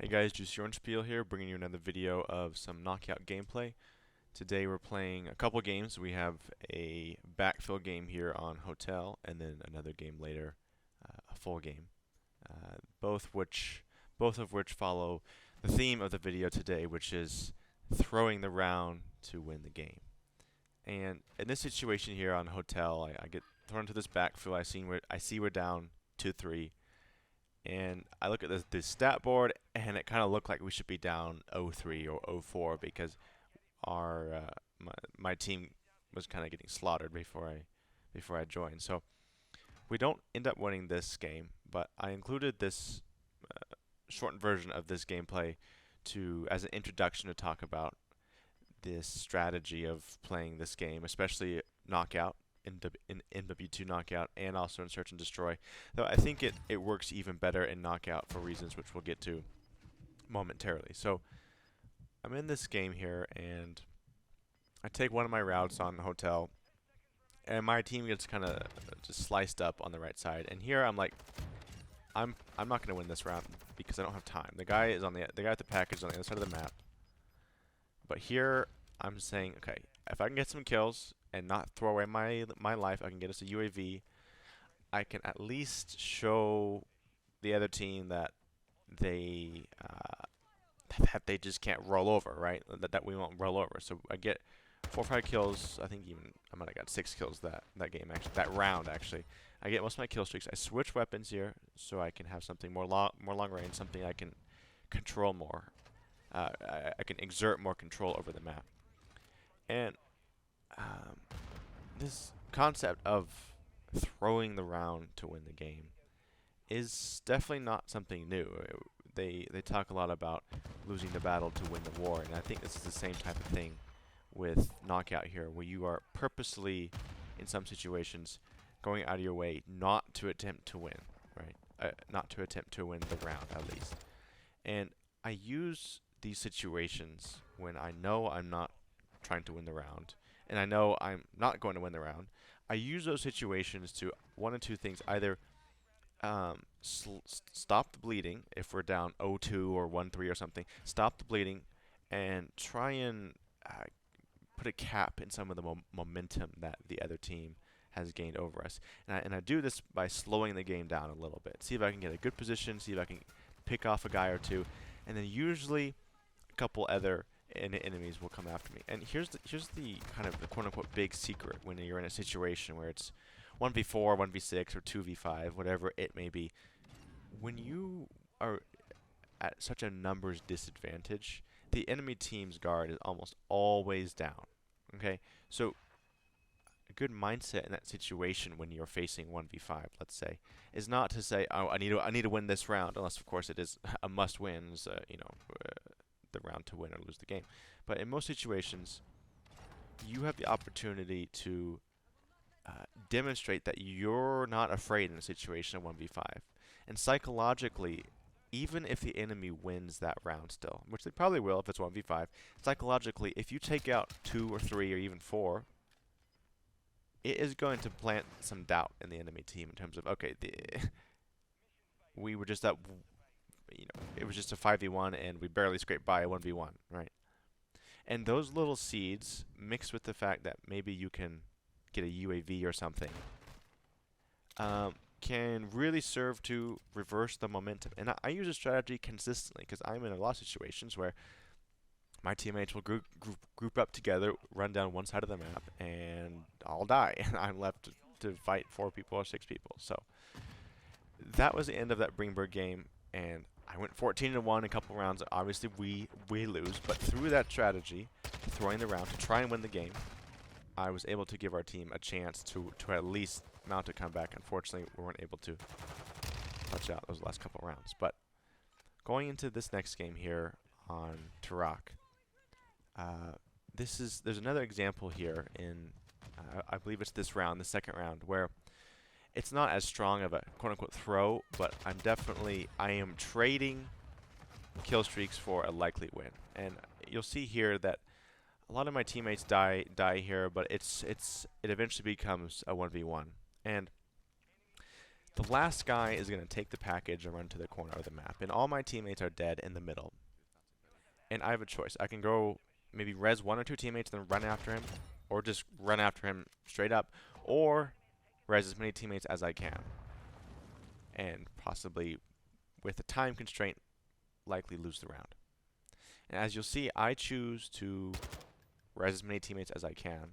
Hey guys, Juicy Orange Peel here, bringing you another video of some knockout gameplay. Today we're playing a couple games. We have a backfill game here on Hotel, and then another game later, a full game. Both both of which follow the theme of the video today, which is throwing the round to win the game. And in this situation here on Hotel, I get thrown to this backfill. I see we're down 2-3. And I look at the stat board, and it kind of looked like we should be down 0-3 or 0-4 because our my team was kind of getting slaughtered before I joined. So we don't end up winning this game, but I included this shortened version of this gameplay to as an introduction to talk about this strategy of playing this game, especially knockout in MW2 knockout and also in search and destroy. Though I think it works even better in knockout for reasons which we'll get to momentarily. So I'm in this game here and I take one of my routes on the Hotel and my team gets kind of just sliced up on the right side. And here I'm like, I'm not going to win this round because I don't have time. The guy at the package is on the other side of the map. But here I'm saying, okay, if I can get some kills and not throw away my life, I can get us a UAV. I can at least show the other team that they just can't roll over, right? That we won't roll over. So I get 4 or 5 kills. I think even I might have got 6 kills that game actually, that round actually. I get most of my kill streaks. I switch weapons here so I can have something more long range, something I can control more. I can exert more control over the map. And this concept of throwing the round to win the game is definitely not something new. They talk a lot about losing the battle to win the war, and I think this is the same type of thing with knockout here, where you are purposely, in some situations, going out of your way not to attempt to win, right? Not to attempt to win the round, at least. And I use these situations when I know I'm not trying to win the round, and I know I'm not going to win the round. I use those situations to one of two things: either stop the bleeding if we're down 0-2 or 1-3 or something, stop the bleeding, and try and put a cap in some of the momentum that the other team has gained over us. And I do this by slowing the game down a little bit. See if I can get a good position, see if I can pick off a guy or two, and then usually a couple other enemies will come after me. And here's the kind of the quote-unquote big secret when you're in a situation where it's 1v4, 1v6, or 2v5, whatever it may be. When you are at such a numbers disadvantage, the enemy team's guard is almost always down. Okay? So a good mindset in that situation when you're facing 1v5, let's say, is not to say, oh, I need to win this round, unless of course it is a must-win, the round to win or lose the game. But in most situations, you have the opportunity to demonstrate that you're not afraid in a situation of 1v5. And psychologically, even if the enemy wins that round still, which they probably will if it's 1v5, psychologically, if you take out 2 or 3 or even 4, it is going to plant some doubt in the enemy team in terms of, okay, we were just up, it was just a 5v1 and we barely scraped by a 1v1, right? And those little seeds, mixed with the fact that maybe you can get a UAV or something, can really serve to reverse the momentum. And I use a strategy consistently because I'm in a lot of situations where my teammates will group up together, run down one side of the map, and I'll die. And I'm left to fight 4 people or 6 people. So that was the end of that Bringberg game, and I went 14-1 a couple rounds. Obviously, we lose, but through that strategy, throwing the round to try and win the game, I was able to give our team a chance to at least mount a comeback. Unfortunately, we weren't able to touch out those last couple rounds. But going into this next game here on Turok, there's another example here in I believe it's this round, the second round, where it's not as strong of a quote-unquote throw, but I am trading kill streaks for a likely win. And you'll see here that a lot of my teammates die here, but it eventually becomes a 1v1. And The last guy is going to take the package and run to the corner of the map, and all my teammates are dead in the middle. And I have a choice. I can go maybe res one or two teammates and then run after him, or just run after him straight up, or res as many teammates as I can. And possibly, with a time constraint, likely lose the round. And as you'll see, I choose to res as many teammates as I can,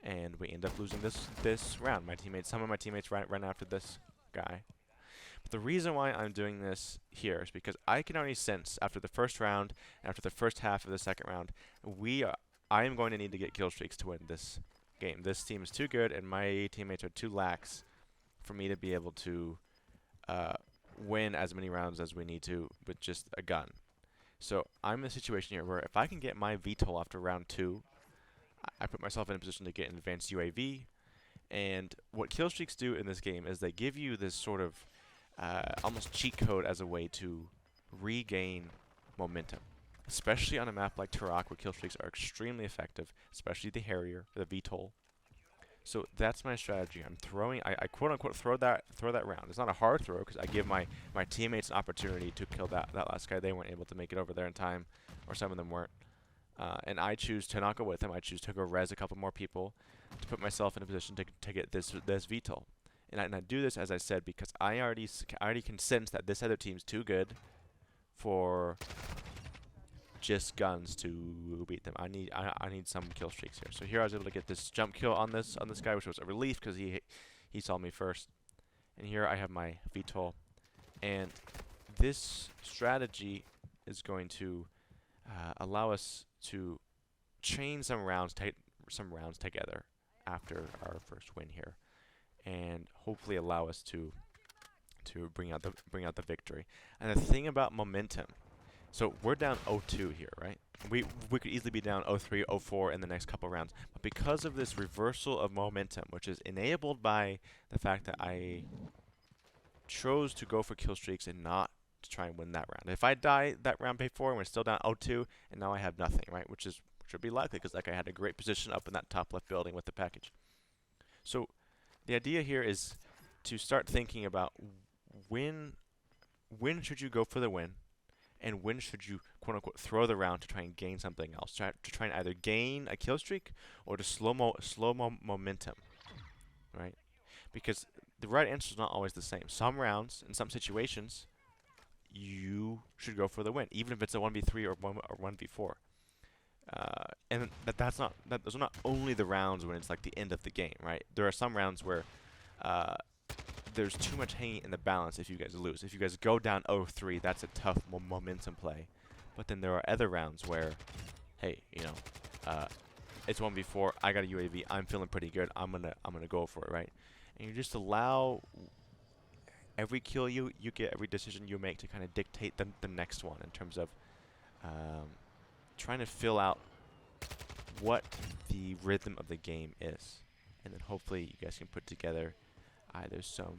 and we end up losing this round. Some of my teammates run after this guy. But the reason why I'm doing this here is because I can already sense after the first round, and after the first half of the second round, I am going to need to get kill streaks to win this game. This team is too good, and my teammates are too lax for me to be able to win as many rounds as we need to with just a gun. So I'm in a situation here where if I can get my VTOL after round 2, I put myself in a position to get an advanced UAV. And what kill streaks do in this game is they give you this sort of almost cheat code as a way to regain momentum, especially on a map like Turok where kill streaks are extremely effective, especially the Harrier, the VTOL. So that's my strategy. I quote unquote throw that round. It's not a hard throw because I give my teammates an opportunity to kill that last guy. They weren't able to make it over there in time, or some of them weren't. And I choose to not go with him. I choose to go res a couple more people to put myself in a position to get this VTOL. And I do this, as I said, because I already can sense that this other team's too good for just guns to beat them. I need some kill streaks here. So here I was able to get this jump kill on this guy, which was a relief because he saw me first. And here I have my VTOL, and this strategy is going to allow us to chain some rounds together after our first win here, and hopefully allow us to bring out the victory. And the thing about momentum. So we're down 0-2 here, right? We could easily be down 0-3, 0-4 in the next couple rounds. But because of this reversal of momentum, which is enabled by the fact that I chose to go for kill streaks and not to try and win that round. If I die that round before and we're still down 0-2, and now I have nothing, right? Which would be likely because like I had a great position up in that top left building with the package. So the idea here is to start thinking about when should you go for the win, and when should you, quote-unquote, throw the round to try and gain something else, to try and either gain a kill streak or to slow momentum, right? Because the right answer is not always the same. Some rounds, in some situations, you should go for the win, even if it's a 1v3 or 1v4. And those are not only the rounds when it's like the end of the game, right? There are some rounds where there's too much hanging in the balance if you guys lose. If you guys go down 0-3, that's a tough momentum play. But then there are other rounds where, hey, it's 1v4, I got a UAV, I'm feeling pretty good, I'm gonna go for it, right? And you just allow every kill you get, every decision you make to kind of dictate the next one in terms of trying to fill out what the rhythm of the game is. And then hopefully you guys can put together either some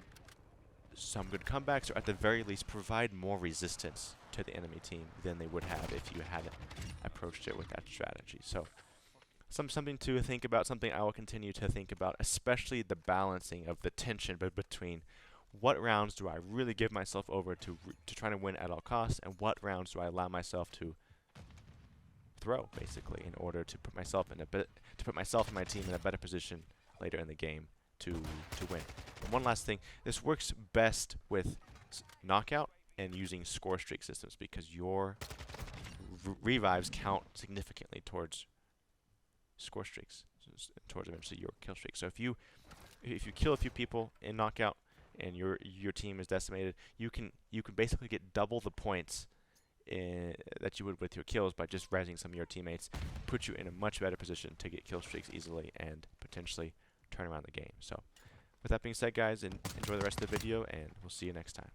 good comebacks, or at the very least provide more resistance to the enemy team than they would have if you hadn't approached it with that strategy. So something to think about, something I will continue to think about, especially the balancing of the tension between what rounds do I really give myself over to trying to win at all costs, and what rounds do I allow myself to throw, basically, in order to put myself and my team in a better position later in the game to win. And one last thing, this works best with knockout and using score streak systems because your revives count significantly towards score streaks, towards eventually your kill streak. So if you kill a few people in knockout and your team is decimated, you can basically get double the points that you would with your kills by just rezzing some of your teammates, put you in a much better position to get kill streaks easily and potentially turn around the game. So with that being said, guys, enjoy the rest of the video, and we'll see you next time.